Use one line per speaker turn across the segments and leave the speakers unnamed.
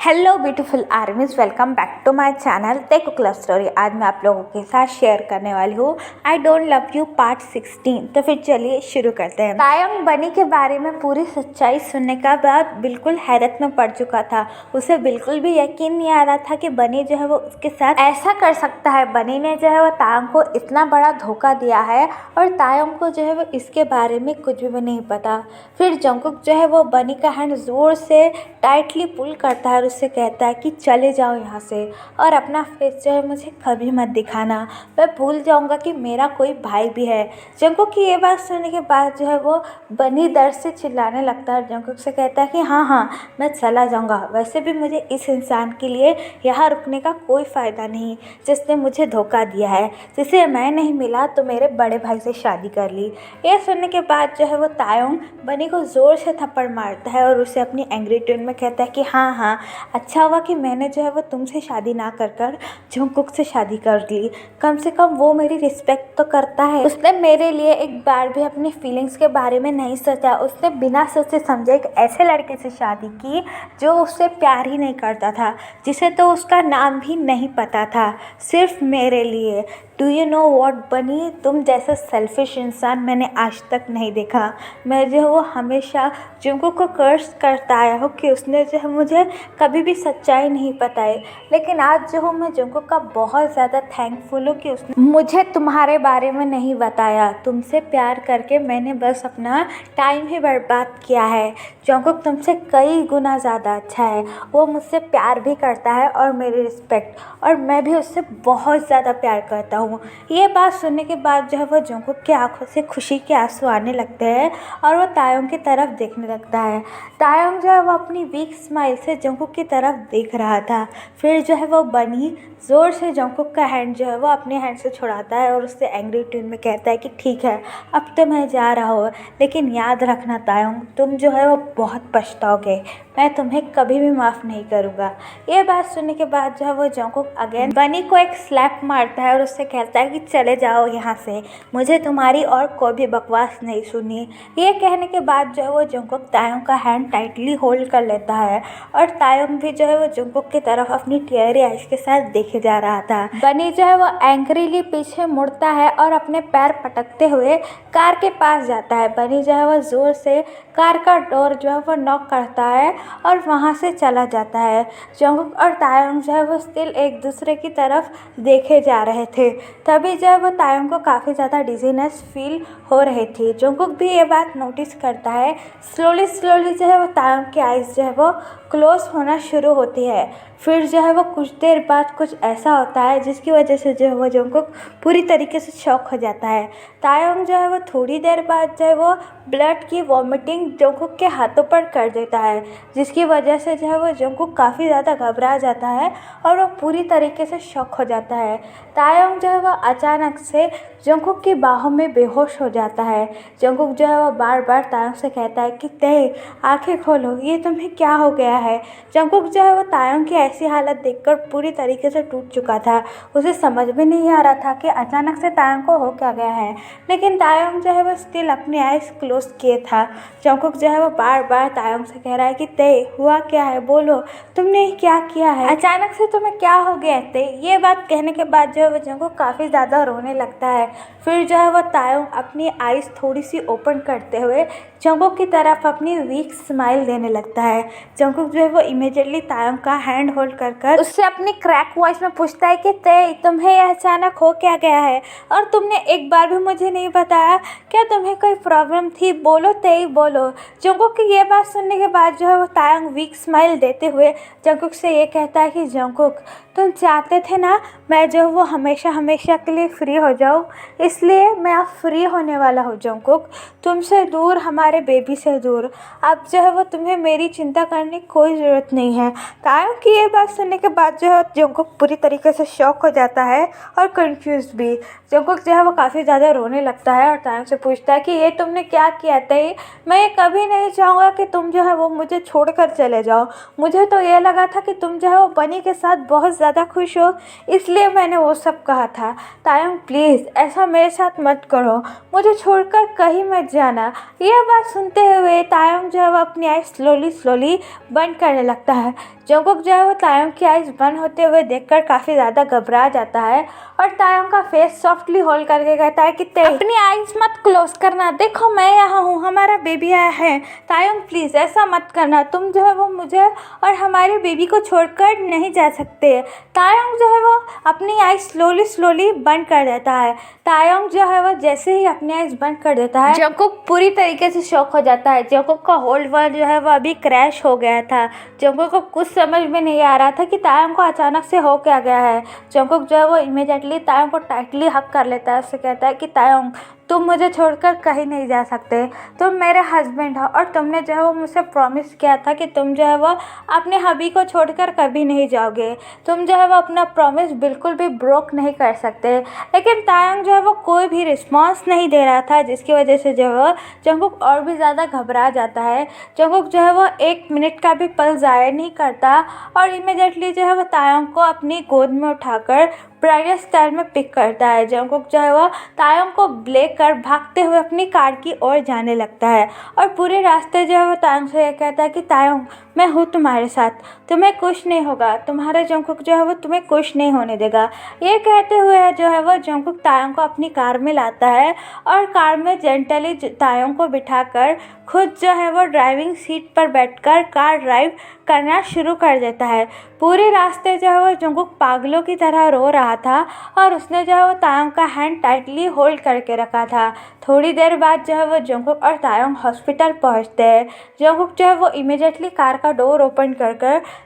Hello beautiful armies, welcome back to my channel tech club story. आज मैं आप लोगों के साथ शेयर करने वाली हूँ I don't love you part 16। तो फिर चलिए शुरू करते हैं। तायंग बनी के बारे में पूरी सच्चाई सुनने का बाद बिल्कुल हैरत में पड़ चुका था। उसे बिल्कुल भी यकीन नहीं आ रहा था कि बनी जो है वो उसके साथ ऐसा कर सकता है। बनी ने जो है वो तायंग को इतना बड़ा धोखा दिया है और तायंग को जो है वो इसके बारे में कुछ भी नहीं पता। फिर जंगकुक जो है वो बनी का हैंड जोर से टाइटली पुल करता है, उससे कहता है कि चले जाओ यहाँ से और अपना फेस जो है मुझे कभी मत दिखाना, मैं भूल जाऊँगा कि मेरा कोई भाई भी है। जंगकुक की ये बात सुनने के बाद जो है वो बनी दर्द से चिल्लाने लगता है। जंगकुक से कहता है कि हाँ हाँ मैं चला जाऊँगा, वैसे भी मुझे इस इंसान के लिए यहाँ रुकने का कोई फ़ायदा नहीं जिसने मुझे धोखा दिया है। जिसे मैं नहीं मिला तो मेरे बड़े भाई से शादी कर ली। ये सुनने के बाद जो है वो तायंग बनी को ज़ोर से थप्पड़ मारता है और उसे अपनी एंग्री टोन में कहता है कि हाँ हाँ अच्छा हुआ कि मैंने जो है वो तुमसे शादी ना कर कर जंगकुक से शादी कर ली। कम से कम वो मेरी रिस्पेक्ट तो करता है। उसने मेरे लिए एक बार भी अपनी फीलिंग्स के बारे में नहीं सोचा। उसने बिना सोचे समझे एक ऐसे लड़के से शादी की जो उससे प्यार ही नहीं करता था, जिसे तो उसका नाम भी नहीं पता था, सिर्फ मेरे लिए। डू यू नो वॉट बनी, तुम जैसा सेल्फिश इंसान मैंने आज तक नहीं देखा। मैं जो वो हमेशा जंगकुक को कर्स करता आया हूँ कि उसने जो है मुझे कभी भी सच्चाई नहीं बताई, लेकिन आज जो हूँ मैं जंगकुक का बहुत ज़्यादा थैंकफुल हूँ कि उसने मुझे तुम्हारे बारे में नहीं बताया। तुमसे प्यार करके मैंने बस अपना टाइम ही बर्बाद किया है। जंगकुक तुमसे कई गुना ज़्यादा अच्छा है, वो मुझसे प्यार भी करता है और मेरी रिस्पेक्ट, और मैं भी उससे बहुत ज़्यादा प्यार करता हूँ। ये बात सुनने के बाद जो है वो जंगकुक की आंखों से खुशी के आंसू आने लगते हैं और वो तायंग की तरफ देखने लगता है। तायंग जो है वो अपनी वीक स्माइल से जंगकुक की तरफ देख रहा था। फिर जो है वो बनी ज़ोर से जंगकुक का हैंड जो है वो अपने हैंड से छुड़ाता है और उससे एंग्री टोन में कहता है कि ठीक है अब तो मैं जा रहा हूँ, लेकिन याद रखना तायंग, तुम जो है वो बहुत पछताओगे, मैं तुम्हें कभी भी माफ़ नहीं करूँगा। ये बात सुनने के बाद जो है वो जंगकुक अगेन बनी को एक स्लैप मारता है और उससे कहता है कि चले जाओ यहाँ से, मुझे तुम्हारी और कोई भी बकवास नहीं सुनी। ये कहने के बाद जो है वो जंगकुक तायंग का हैंड टाइटली होल्ड कर लेता है और तायंग भी जो है वो जंगकुक की तरफ अपनी टीयरी आइज के साथ देखे जा रहा था। बनी जो है वो एंग्रीली पीछे मुड़ता है और अपने पैर पटकते हुए कार के पास जाता है। बनी जो है वो जोर से कार का डोर जो है वो नॉक करता है और वहाँ से चला जाता है। जंगकुक और तायंग जो है वो स्टिल एक दूसरे की तरफ देखे जा रहे थे। तभी जो है वो तायंग को काफ़ी ज़्यादा डिजीनेस फील हो रही थी। जंगकुक भी ये बात नोटिस करता है। स्लोली स्लोली जो है वो तायंग की आइज़ जो है वो क्लोज होना शुरू होती है। फिर जो है वो कुछ देर बाद कुछ ऐसा होता है जिसकी वजह से जो है वो जंगकुक पूरी तरीके से शॉक हो जाता है। तायंग जो है वो थोड़ी देर बाद जो है वो ब्लड की वॉमिटिंग जंगकुक के हाथों पर कर देता है, जिसकी वजह से जो है वो जंगकुक काफ़ी ज़्यादा घबरा जाता है और वो पूरी तरीके से शॉक हो जाता है। तायंग जो है वो अचानक से जंगकुक की बाहों में बेहोश हो जाता है। जंगकुक जो है वो बार बार तायंग से कहता है कि ते आंखें खोलो, ये तुम्हें क्या हो गया है। जंगकुक जो है वो तायंग की ऐसी हालत देखकर पूरी तरीके से टूट चुका था। उसे समझ में नहीं आ रहा था कि अचानक से तायंग को हो क्या गया है, लेकिन तायंग जो है वो स्टिल अपनी आइज क्लोज किए था। जंगकुक जो है वो बार बार तायंग से कह रहा है कि ते हुआ क्या है, बोलो तुमने क्या किया है, अचानक से तुम्हें क्या हो गया ते। ये बात कहने के बाद जो है वो जंगकुक काफ़ी ज़्यादा रोने लगता है। फिर जो है वो तायंग अपनी आइज़ थोड़ी सी ओपन करते हुए जंगकुक की तरफ अपनी वीक स्माइल देने लगता है। जंगकुक जो है वो इमीडिएटली तायंग का हैंड होल्ड कर उससे अपनी क्रैक वॉइस में पूछता है कि ते तुम्हें यह अचानक हो क्या गया है और तुमने एक बार भी मुझे नहीं बताया, क्या तुम्हें कोई प्रॉब्लम थी, बोलो ते बोलो। जंगकुक की ये बात सुनने के बाद जो है वो तायंग वीक स्माइल देते हुए जंगकुक से ये कहता है कि जंगकुक तुम चाहते थे ना मैं जो वो हमेशा हमेशा के लिए फ्री हो जाऊँ, इसलिए मैं अब फ्री होने वाला हूँ। जंगकुक तुमसे दूर, हमारे बेबी से दूर, अब जो है वो तुम्हें मेरी चिंता करने की कोई ज़रूरत नहीं है। तायंग की ये बात सुनने के बाद जो है जंगकुक पूरी तरीके से शॉक हो जाता है और कंफ्यूज भी। जंगकुक जो है वो काफ़ी ज़्यादा रोने लगता है और तायंग से पूछता है कि ये तुमने क्या किया था। मैं कभी नहीं चाहूँगा कि तुम जो है वो मुझे छोड़कर चले जाओ। मुझे तो ये लगा था कि तुम जो है वो बनी के साथ बहुत ज़्यादा खुश हो, इसलिए मैंने वो सब कहा था। तायंग प्लीज़ ऐसा मेरे साथ मत करो, मुझे छोड़कर कहीं मत जाना। यह बात सुनते हुए तायंग जो है वो अपनी आइज़ स्लोली स्लोली बंद करने लगता है। जंगकुक जो है वो तायोंग की आइज़ बंद होते हुए देखकर काफ़ी ज़्यादा घबरा जाता है और तायोंग का फेस सॉफ्टली होल्ड करके कहता है कि अपनी आइज़ मत क्लोज करना, देखो मैं यहाँ हूँ, हमारा बेबी आया है। तायोंग प्लीज़ ऐसा मत करना, तुम जो है वो मुझे और हमारे बेबी को छोड़कर नहीं जा सकते। तायोंग जो है वो अपनी आइज़ स्लोली बंद कर देता है। तायोंग जो है वो जैसे ही अपनी आइज़ बंद कर देता है, जंगकुक पूरी तरीके से शॉक हो जाता है। जंगकुक का होल वर्ल्ड जो है वो अभी क्रैश हो गया था। जंगकुक को कुछ समझ में नहीं आ रहा था कि तायोंग को अचानक से हो क्या गया है। जंगकुक जो है वो इमीडिएटली तायोंग को टाइटली हग कर लेता है। उससे कहता है कि तायोंग तुम मुझे छोड़कर कहीं नहीं जा सकते, तुम मेरे हस्बैंड हो और तुमने जो है वो मुझसे प्रॉमिस किया था कि तुम जो है वो अपने हबी को छोड़कर कभी नहीं जाओगे। तुम जो है वो अपना प्रॉमिस बिल्कुल भी ब्रोक नहीं कर सकते। लेकिन तायोंग जो है वो कोई भी रिस्पॉन्स नहीं दे रहा था, जिसकी वजह से जो है वो जंगकुक और भी ज़्यादा घबरा जाता है। जंगकुक जो है वो 1 मिनट का भी पल ज़ाया नहीं करता और इमीडिएटली जो है वो तायोंग को अपनी गोद में उठाकर ब्राइडल स्टाइल में पिक करता है। जंगकुक जो है वो तायोंग को लेकर भागते हुए अपनी कार की ओर जाने लगता है और पूरे रास्ते जो है वो तायोंग से ये कहता है कि तायोंग मैं हूँ तुम्हारे साथ, तुम्हें कुछ नहीं होगा, तुम्हारा जंगकुक जो है वो तुम्हें कुछ नहीं होने देगा। ये कहते हुए जो है वो जंगकुक तायोंग को अपनी कार में लाता है और कार में जेंटली तायोंग को बिठाकर खुद जो है वो ड्राइविंग सीट पर बैठकर कार ड्राइव करना शुरू कर देता है। पूरे रास्ते जो है वो जंगकुक पागलों की तरह रो रहा था और उसने जो है वो तायोंग का हैंड टाइटली होल्ड करके रखा था। थोड़ी देर बाद जो है वो जंगकुक और तायोंग हॉस्पिटल पहुंचते हैं। जंगकुक जो है वो इमीडिएटली कार का डोर ओपन कर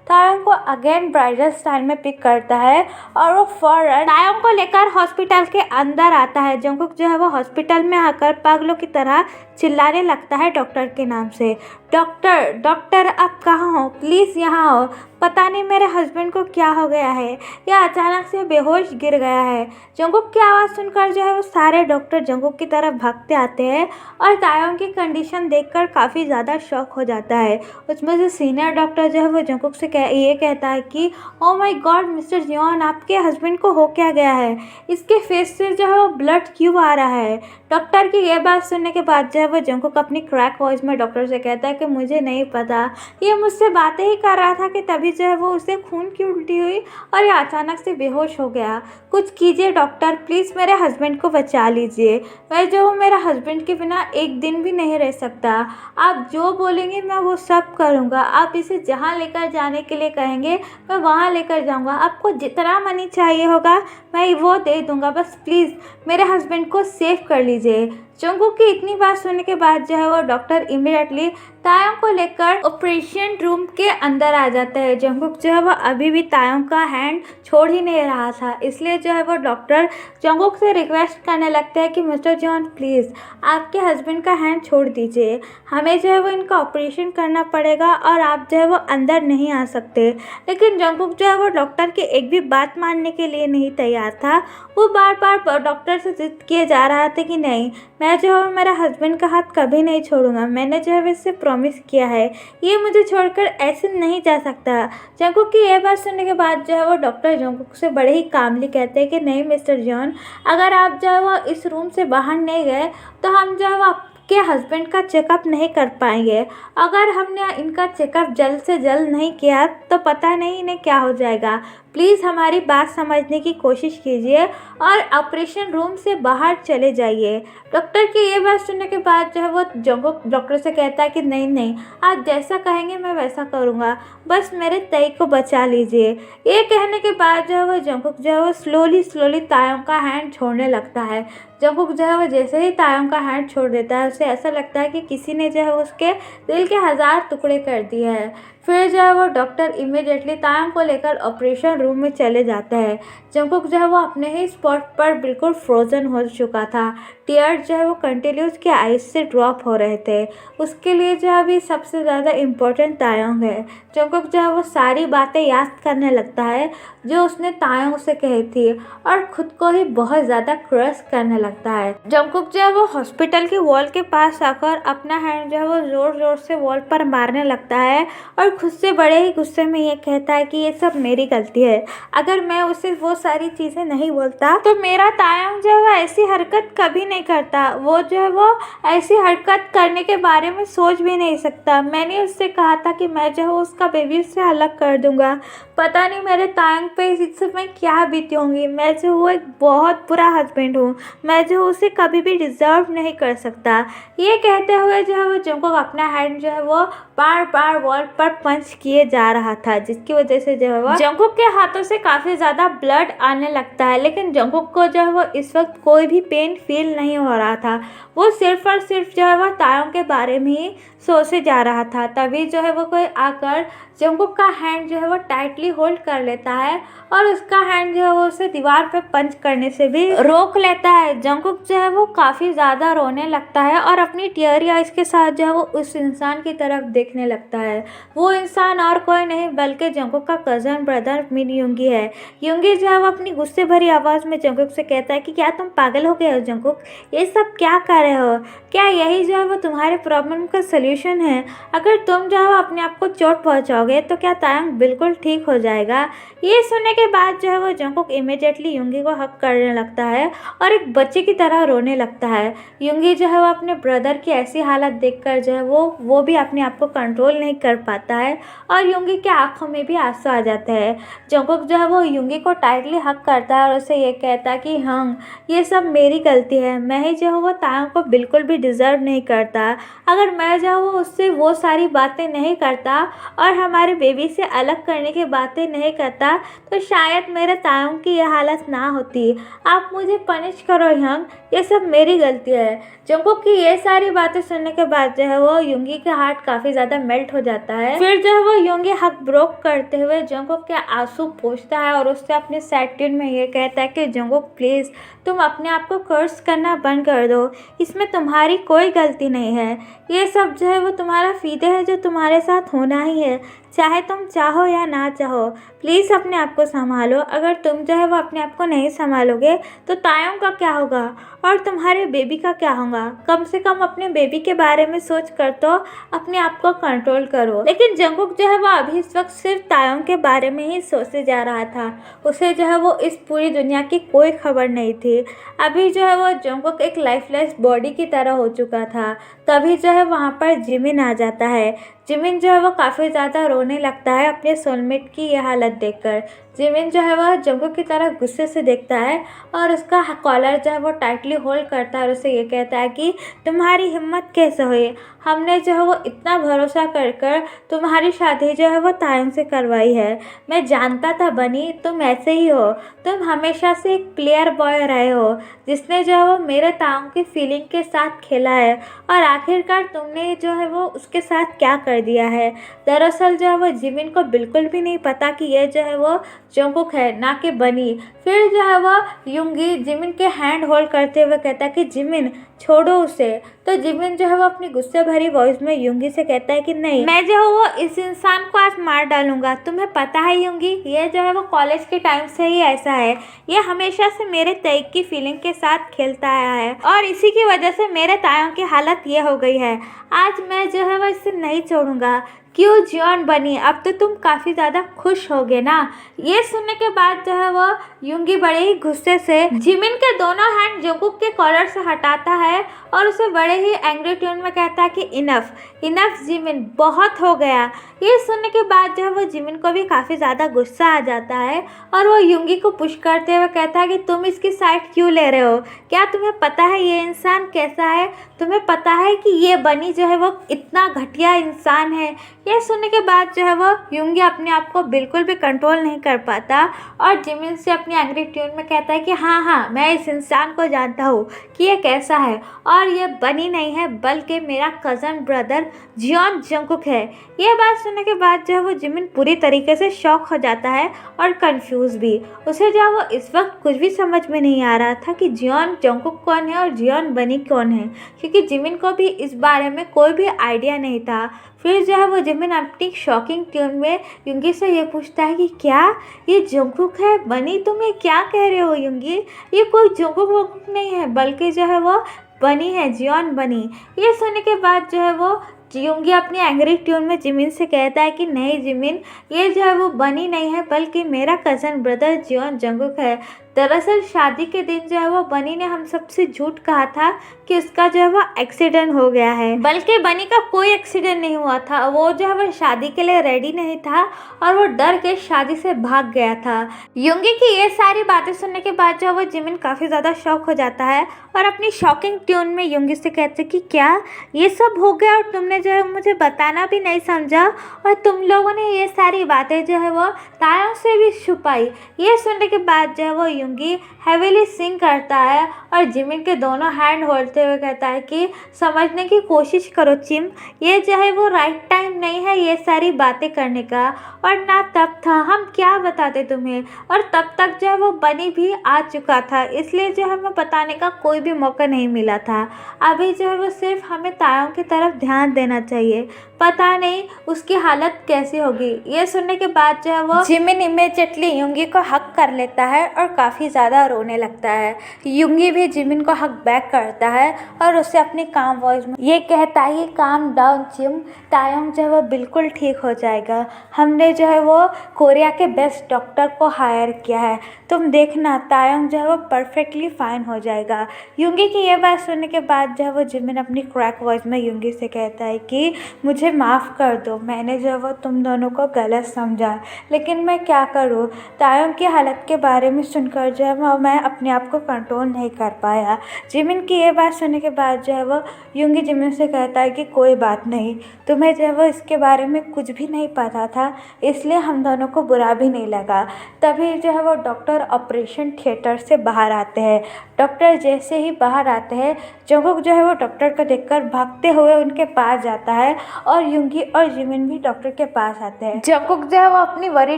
तायोंग को अगेन ब्राइडल स्टाइल में पिक करता है और वो फौरन तायोंग को लेकर हॉस्पिटल के अंदर आता है। जंगकुक जो है वो हॉस्पिटल में आकर पागलों की तरह चिल्लाने लगता है डॉक्टर के नाम से, डॉक्टर डॉक्टर आप कहाँ हो, प्लीज़ यहाँ हो, पता नहीं मेरे हस्बैंड को क्या हो गया है, या अचानक से बेहोश गिर गया है। जंगकुक की आवाज़ सुनकर जो है वो सारे डॉक्टर जंगकुक की तरफ भागते आते हैं और तायोंग की कंडीशन देखकर काफ़ी ज़्यादा शॉक हो जाता है। उसमें से सीनियर डॉक्टर जो है वो जंगकुक से ये कहता है कि oh my god mister Jeon, आपके हस्बैंड को हो क्या गया है, इसके फेस से जो है वो ब्लड क्यों आ रहा है। डॉक्टर की ये बात सुनने के बाद जो है वो जंगकुक अपनी क्रैक वॉइस में डॉक्टर से कहता है कि मुझे नहीं पता, ये मुझसे बातें ही कर रहा था कि तभी जो है वो उसे खून की उल्टी हुई और ये अचानक से बेहोश हो गया। कुछ कीजिए डॉक्टर, प्लीज़ मेरे हस्बैंड को बचा लीजिए, मैं जो हूँ मेरे हस्बैंड के बिना एक दिन भी नहीं रह सकता। आप जो बोलेंगे मैं वो सब करूँगा, आप इसे जहाँ लेकर जाने के लिए कहेंगे मैं वहाँ लेकर जाऊँगा, आपको जितना मनी चाहिए होगा मैं वो दे दूँगा, बस प्लीज़ मेरे हस्बैंड को सेव कर लीजिए। जंगकुक की इतनी बात सुनने के बाद जो है वो डॉक्टर इमीडिएटली तायोंग को लेकर ऑपरेशन रूम के अंदर आ जाता है। जंगकुक जो है वो अभी भी तायोंग का हैंड छोड़ ही नहीं रहा था, इसलिए जो है वो डॉक्टर जंगकुक से रिक्वेस्ट करने लगते हैं कि मिस्टर जॉन प्लीज़ आपके हस्बैंड का हैंड छोड़ दीजिए, हमें जो है वो इनका ऑपरेशन करना पड़ेगा और आप जो है वो अंदर नहीं आ सकते। लेकिन जंगकुक जो है वो डॉक्टर की एक भी बात मानने के लिए नहीं तैयार था। वो बार बार डॉक्टर से जिद किए जा रहा था कि नहीं, मैं जो है मेरा हस्बैंड का हाथ कभी नहीं छोड़ूंगा, मैंने जो है इससे प्रॉमिस किया है, ये मुझे छोड़कर ऐसे नहीं जा सकता। जंगकुक की यह बात सुनने के बाद जो है वो डॉक्टर जंगकुक से बड़े ही कामली कहते हैं कि नहीं मिस्टर जॉन, अगर आप जो है वो इस रूम से बाहर नहीं गए तो हम जो है वो आपके हस्बैंड का चेकअप नहीं कर पाएंगे। अगर हमने इनका चेकअप जल्द से जल्द नहीं किया तो पता नहीं इन्हें क्या हो जाएगा। प्लीज़ हमारी बात समझने की कोशिश कीजिए और ऑपरेशन रूम से बाहर चले जाइए। डॉक्टर की ये बात सुनने के बाद जो है वो जंगकुक डॉक्टर से कहता है कि नहीं, आप जैसा कहेंगे मैं वैसा करूँगा, बस मेरे तई को बचा लीजिए। ये कहने के बाद जो है वो जंगकुक जो है वो स्लोली तायोंग का हैंड छोड़ने लगता है। जंगकुक जो है वो जैसे ही तायोंग का हैंड छोड़ देता है उसे ऐसा लगता है कि किसी ने जो है उसके दिल के 1000 टुकड़े कर दिए हैं। फिर जो है वो डॉक्टर इमीडिएटली तायोंग को लेकर ऑपरेशन रूम में चले जाता है। जंगकुक जो है वो अपने ही स्पॉट पर बिल्कुल फ्रोज़न हो चुका था। टीयर जो है वो कंटिन्यूस के आइज से ड्रॉप हो रहे थे। उसके लिए जो अभी सबसे ज़्यादा इम्पोर्टेंट तायोंग है। जंगकुक जो है वो सारी बातें याद करने लगता है जो उसने तायोंग से कही थी और ख़ुद को ही बहुत ज़्यादा क्रश करने लगता है। जंगकुक जो है वो हॉस्पिटल के वॉल के पास आकर अपना हैंड जो है वो ज़ोर ज़ोर से वॉल पर मारने लगता है और और खुद से बड़े ही गुस्से में ये कहता है कि ये सब मेरी गलती है। अगर मैं उसे वो सारी चीज़ें नहीं बोलता तो मेरा तायंग जो है वो ऐसी हरकत कभी नहीं करता। वो जो है वो ऐसी हरकत करने के बारे में सोच भी नहीं सकता। मैंने उससे कहा था कि मैं जो है उसका बेबी उससे अलग कर दूंगा। पता नहीं मेरे तायंग पे इस समय क्या बीती होंगी। मैं जो वो एक बहुत बुरा हस्बैंड हूँ। मैं जो उसे कभी भी डिज़र्व नहीं कर सकता। ये कहते हुए जो है वो जंगकुक अपना हैंड जो है वो बार बार वॉल पर पंच किए जा रहा था, जिसकी वजह से जो है वो जंगकुक के हाथों से काफ़ी ज़्यादा ब्लड आने लगता है। लेकिन जंगकुक को जो है वो इस वक्त कोई भी पेन फील नहीं हो रहा था। वो सिर्फ और सिर्फ जो है वो तारों के बारे में ही सोचे जा रहा था। तभी जो है वो कोई आकर जंगकुक का हैंड जो है वो टाइटली होल्ड कर लेता है और उसका हैंड जो है वो उसे दीवार पे पंच करने से भी रोक लेता है। जंगकुक जो है वो काफ़ी ज़्यादा रोने लगता है और अपनी टीयरी आइज के साथ जो है वो उस इंसान की तरफ देखने लगता है। वो इंसान और कोई नहीं बल्कि जंगकुक का कज़न ब्रदर मिन युंगी है। युंगी जो है वो अपनी गुस्से भरी आवाज़ में जंगकुक से कहता है कि क्या तुम पागल हो गए हो जंगकुक? ये सब क्या कर रहे हो? क्या यही जो है वो तुम्हारे प्रॉब्लम का सल्यूशन है? अगर तुम जो है अपने आप को चोट पहुंचाओगे तो क्या तायंग बिल्कुल ठीक हो जाएगा? ये सुनने के बाद जो है वो जंगकुक इमीडिएटली युंगी को हक करने लगता है और एक बच्चे की तरह रोने लगता है। युंगी जो है वो अपने ब्रदर की ऐसी हालत देखकर जो है वो भी अपने आप को कंट्रोल नहीं कर पाता है और युंगी के आंखों में भी आंसू आ जाते हैं। जंगकुक जो है वो युंगी को टाइटली हक करता है और उसे ये कहता है कि हाँ, ये सब मेरी गलती है। मैं ही जो है वो तायंग को बिल्कुल भी डिज़र्व नहीं करता। अगर मैं जो वो उससे वो सारी बातें नहीं करता और हमारे बेबी से अलग करने की बातें नहीं करता तो शायद मेरे तायंग की यह हालत ना होती। आप मुझे पनिश करो यंग, ये सब मेरी गलती है। जंगकुक की ये सारी बातें सुनने के बाद जो है वो युंगी का हार्ट काफ़ी ज़्यादा मेल्ट हो जाता है। फिर जो है वो युंगी हक ब्रोक करते हुए जंगकुक के आंसू पोंछता है और उससे अपने सैड ट्यून में ये कहता है कि जंगकुक प्लीज़ तुम अपने आप को कर्स करना बंद कर दो। इसमें तुम्हारी कोई गलती नहीं है। ये सब जो है वो तुम्हारा फीते है जो तुम्हारे साथ होना ही है, चाहे तुम चाहो या ना चाहो। प्लीज़ अपने आप को संभालो। अगर तुम जो है वो अपने आप को नहीं संभालोगे तो तायंग का क्या होगा और तुम्हारे बेबी का क्या होगा? कम से कम अपने बेबी के बारे में सोच कर तो अपने आप को कंट्रोल करो। लेकिन जंगकुक जो है वो अभी इस वक्त सिर्फ तायंग के बारे में ही सोचे जा रहा था। उसे जो है वो इस पूरी दुनिया की कोई खबर नहीं थी। अभी जो है वो जंगकुक एक लाइफलेस बॉडी की तरह हो चुका था। तभी जो है वहाँ पर जिमिन आ जाता है। जिमिन जो है वो काफ़ी ज़्यादा रोने लगता है अपने सोलमेट की यह हालत देखकर। जिमिन जो है वह जंगकुक की तरह गुस्से से देखता है और उसका कॉलर जो है वो टाइटली होल्ड करता है और उसे ये कहता है कि तुम्हारी हिम्मत कैसे हुई? हमने जो है वो इतना भरोसा कर कर तुम्हारी शादी जो है वो तायंग से करवाई है। मैं जानता था बनी तुम ऐसे ही हो। तुम हमेशा से एक प्लेयर बॉय रहे हो जिसने जो है वो मेरे तायंग की फीलिंग के साथ खेला है और आखिरकार तुमने जो है वो उसके साथ क्या कर दिया है। दरअसल जो है वो जिमिन को बिल्कुल भी नहीं पता कि ये जो है वो जंगकुक है ना कि बनी। फिर जो है वो युंगी जिमिन के हैंड होल्ड करते हुए कहता है कि जिमिन छोड़ो उसे। तो जिमिन जो है वो अपनी गुस्से भरी वॉइस में युंगी से कहता है कि नहीं, मैं जो है वो इस इंसान को आज मार डालूंगा। तुम्हें पता है युंगी, ये जो है वो कॉलेज के टाइम से ही ऐसा है। ये हमेशा से मेरे तायंग की फीलिंग के साथ खेलता आया है और इसी की वजह से मेरे तायंग की हालत ये हो गई है। आज मैं जो है वो इसे नहीं छोड़ूंगा। क्यों जियोन बनी, अब तो तुम काफ़ी ज़्यादा खुश होगे ना? ये सुनने के बाद जो है वो युंगी बड़े ही गुस्से से जिमिन के दोनों हैंड जंगकुक के कॉलर से हटाता है और उसे बड़े ही एंग्री ट्यून में कहता है कि इनफ इनफ जिमिन, बहुत हो गया। ये सुनने के बाद जो है वो जिमिन को भी काफ़ी ज़्यादा गुस्सा आ जाता है और वो युंगी को पुश करते हुए कहता है कि तुम इसकी साइड क्यों ले रहे हो? क्या तुम्हें पता है ये इंसान कैसा है? तुम्हें पता है कि ये बनी जो है वो इतना घटिया इंसान है? ये सुनने के बाद जो है वो युंगी अपने आप को बिल्कुल भी कंट्रोल नहीं कर पाता और जिमिन से अपनी एंग्री ट्यून में कहता है कि हाँ, मैं इस इंसान को जानता हूँ कि ये कैसा है और ये बनी नहीं है बल्कि मेरा कज़न ब्रदर जियोन जंगकुक है। ये बात सुनने के बाद जो है वो जिमिन पूरी तरीके से शॉक हो जाता है और कंफ्यूज भी। उसे जो है वो इस वक्त कुछ भी समझ में नहीं आ रहा था कि जियोन जंगकुक कौन है और जियोन बनी कौन है, क्योंकि जिमिन को भी इस बारे में कोई भी आइडिया नहीं था। फिर जो है वो जिमिन अपनी शॉकिंग ट्यून में युंगी से ये पूछता है कि क्या ये जंगकुक है? बनी तुम ये क्या कह रहे हो युंगी? ये कोई जंगकुक नहीं है बल्कि जो है वो बनी है, जियोन बनी। ये सुनने के बाद जो है वो युंगी अपनी एंग्री ट्यून में जिमिन से कहता है कि नहीं जिमिन, ये जो है वो बनी नहीं है बल्कि मेरा कज़न ब्रदर जियोन जंगकुक है। दरअसल शादी के दिन जो है वो बनी ने हम सबसे झूठ कहा था कि उसका जो है वो एक्सीडेंट हो गया है, बल्कि बनी का कोई एक्सीडेंट नहीं हुआ था। वो जो है वो शादी के लिए रेडी नहीं था और वो डर के शादी से भाग गया था। युंगी की ये सारी बातें सुनने के बाद जो है वो जिमिन काफ़ी ज़्यादा शॉक हो जाता है और अपनी शॉकिंग ट्यून में युंगी से कहते कि क्या ये सब हो गया और तुमने जो है मुझे बताना भी नहीं समझा और तुम लोगों ने ये सारी बातें जो है वो तायों से भी छुपाई। ये सुनने के बाद जो है वो युंगी हेविली सिंग करता है और जिमिन के दोनों हैंड होल्डते हुए कहता है कि समझने की कोशिश करो चिम, ये जो है वो राइट टाइम नहीं है ये सारी बातें करने का, और ना तब था, हम क्या बताते तुम्हें, और तब तक जो है वो बनी भी आ चुका था, इसलिए जो हमें बताने का कोई भी मौका नहीं मिला था। अभी जो है वो सिर्फ हमें तायों की तरफ ध्यान देना चाहिए, पता नहीं उसकी हालत कैसी होगी। ये सुनने के बाद जो है वो जिमिन इमीडिएटली युंगी को हक कर लेता है और काफ़ी ज़्यादा रोने लगता है। युंगी भी जिमिन को हक बैक करता है और उससे अपनी काम वॉइस में ये कहता है काम डाउन जिम, तायोंग जो है वो बिल्कुल ठीक हो जाएगा, हमने जो है वो कोरिया के बेस्ट डॉक्टर को हायर किया है, तुम देखना तायोंग जो है वो परफेक्टली फाइन हो जाएगा। युंगी की ये बात सुनने के बाद जो है वो जिमिन अपनी क्रैक वॉइस में युंगी से कहता है कि मुझे माफ़ कर दो, मैंने जो है वो तुम दोनों को गलत समझा, लेकिन मैं क्या करूँ, तायोंग की हालत के बारे में सुनकर जो है वो मैं अपने आप को कंट्रोल नहीं कर पाया। जिमिन की ये बात सुनने के बाद जो है वो युंगी जिमिन से कहता है कि कोई बात नहीं, तुम्हें जो है वो इसके बारे में कुछ भी नहीं पता था, इसलिए हम दोनों को बुरा भी नहीं लगा। तभी जो है वो डॉक्टर ऑपरेशन थिएटर से बाहर आते हैं। डॉक्टर जैसे ही बाहर आते हैं जंगकुक जो है वो डॉक्टर को देखकर भागते हुए उनके पास जाता है और युंगी और जिमिन भी डॉक्टर के पास आते हैं। जंगकुक जो है वो अपनी वरी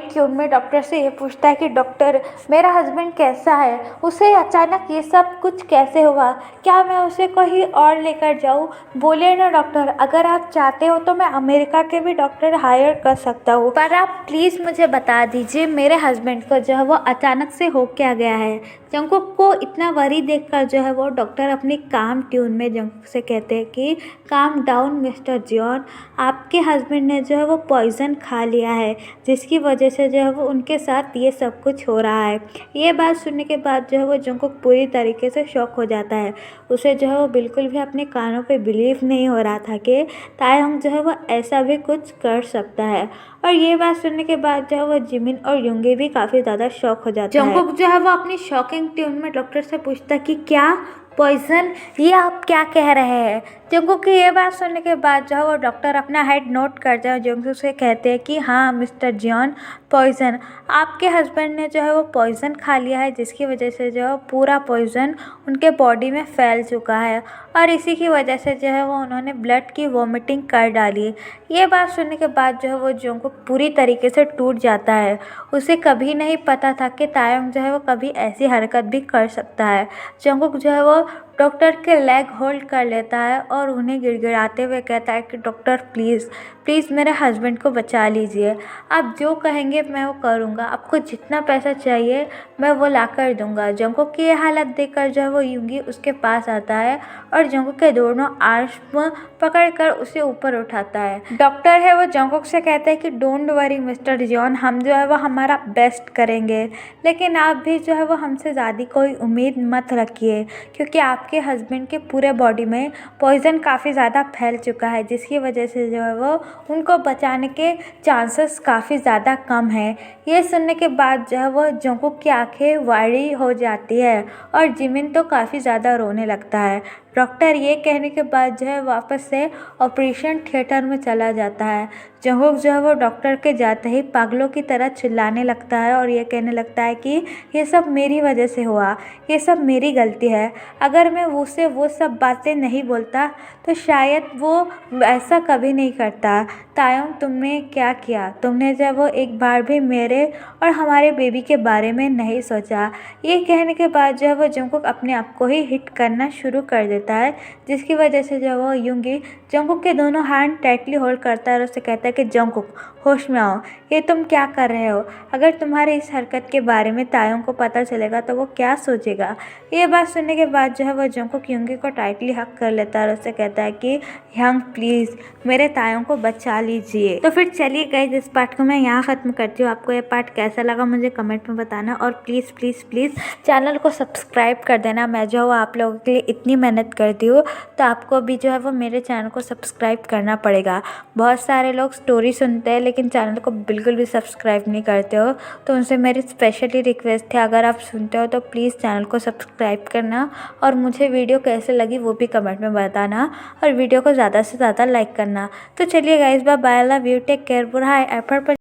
ट्यून में डॉक्टर से ये पूछता है कि डॉक्टर मेरा हस्बैंड कैसा है, उसे अचानक ये सब कुछ कैसे हुआ, क्या मैं उसे कहीं और लेकर जाऊँ, बोले ना डॉक्टर, अगर आप चाहते हो तो मैं अमेरिका के भी डॉक्टर हायर कर सकता हूँ, पर आप प्लीज़ मुझे बता दीजिए मेरे हस्बैंड को जो है वो अचानक से हो क्या गया है। जंगकुक को इतना वरी देखकर जो है वो डॉक्टर अपनी काम ट्यून में जंगकुक से कहते हैं कि काम डाउन मिस्टर जियोन, आपके हस्बैंड ने जो है वो पॉइज़न खा लिया है जिसकी वजह से जो है वो उनके साथ ये सब कुछ हो रहा है। ये बात सुनने के बाद जो है वो जंगकुक पूरी तरीके से शॉक हो जाता है। उसे जो है वो बिल्कुल भी अपने कानों पे बिलीव नहीं हो रहा था कि तायोंग जो है वो ऐसा भी कुछ कर सकता है। और ये बात सुनने के बाद जो है वो जिमिन और युंगी भी काफ़ी ज़्यादा शॉक हो जाता है। जंगकुक जो है वो अपनी शॉकिंग ट्यून में डॉक्टर से पूछता कि क्या पॉइजन, ये आप क्या कह रहे हैं। जंगकुक की ये बात सुनने के बाद जो है वो डॉक्टर अपना हेड नोट करते हैं और जंगकुक से कहते हैं कि हाँ मिस्टर जियोन, पॉइजन, आपके हस्बैंड ने जो है वो पॉइजन खा लिया है जिसकी वजह से जो है पूरा पॉइजन उनके बॉडी में फैल चुका है और इसी की वजह से जो है वो उन्होंने ब्लड की वॉमिटिंग कर डाली। ये बात सुनने के बाद जो है वो जंगकुक पूरी तरीके से टूट जाता है। उसे कभी नहीं पता था कि तायोंग जो है वो कभी ऐसी हरकत भी कर सकता है। जंगकुक जो है वो डॉक्टर के लेग होल्ड कर लेता है और उन्हें गिड़गिड़ाते हुए कहता है कि डॉक्टर प्लीज़ प्लीज़ मेरे हस्बैंड को बचा लीजिए, आप जो कहेंगे मैं वो करूँगा, आपको जितना पैसा चाहिए मैं वो ला कर दूँगा। जंगकुक की ये हालत देखकर जो है वो युंगी उसके पास आता है और जंगकुक के दोनों आर्म पकड़कर उसे ऊपर उठाता है। डॉक्टर है वो जंगकुक से कहते हैं कि डोंट वरी मिस्टर जियोन, हम जो है वो हमारा बेस्ट करेंगे, लेकिन आप भी जो है वो हमसे ज़्यादा कोई उम्मीद मत रखिए क्योंकि आपके हस्बैंड के पूरे बॉडी में पॉइज़न काफ़ी ज़्यादा फैल चुका है जिसकी वजह से जो है वो उनको बचाने के चांसेस काफ़ी ज़्यादा कम है। ये सुनने के बाद जो है वो जंगकुक की आंखें वाइड हो जाती है और जिमिन तो काफ़ी ज़्यादा रोने लगता है। डॉक्टर ये कहने के बाद जो है वापस से ऑपरेशन थिएटर में चला जाता है। जंगकुक जो है वो डॉक्टर के जाते ही पागलों की तरह चिल्लाने लगता है और ये कहने लगता है कि ये सब मेरी वजह से हुआ, ये सब मेरी गलती है, अगर मैं उसे वो सब बातें नहीं बोलता तो शायद वो ऐसा कभी नहीं करता। तायोंग तुमने क्या किया, तुमने जब वो एक बार भी मेरे और हमारे बेबी के बारे में नहीं सोचा। ये कहने के बाद जो है वो जंगकुक अपने आप को ही हिट करना शुरू कर देता देता है, जिसकी वजह से जो वो युंगी जंगकुक के दोनों हैंड टाइटली होल्ड करता है और उससे कहता है कि जंगकुक होश में आओ, ये तुम क्या कर रहे हो? अगर तुम्हारे इस हरकत के बारे में तायोंग को पता चलेगा तो वो क्या सोचेगा? ये बात सुनने के बाद जो है वो जंगकुक युंगी को टाइटली हक कर लेता है और उससे कहता है कि यंग प्लीज़ मेरे तायों को बचा लीजिए। तो फिर चलिए गाइस, इस पार्ट को मैं यहाँ ख़त्म करती हूँ। आपको ये पार्ट कैसा लगा मुझे कमेंट में बताना, और प्लीज़ प्लीज़ प्लीज़ चैनल को सब्सक्राइब कर देना। मैं जो आप लोगों के लिए इतनी मेहनत करती हूँ तो आपको भी जो है वो मेरे चैनल को सब्सक्राइब करना पड़ेगा। बहुत सारे लोग स्टोरी सुनते हैं लेकिन चैनल को बिल्कुल भी सब्सक्राइब नहीं करते हो, तो उनसे मेरी स्पेशली रिक्वेस्ट है, अगर आप सुनते हो तो प्लीज़ चैनल को सब्सक्राइब करना और मुझे वीडियो कैसे लगी वो भी कमेंट में बताना, और वीडियो को ज़्यादा से ज़्यादा लाइक करना। तो चलिए guys, bye bye, love you, take care, बुरा एफर्ट पर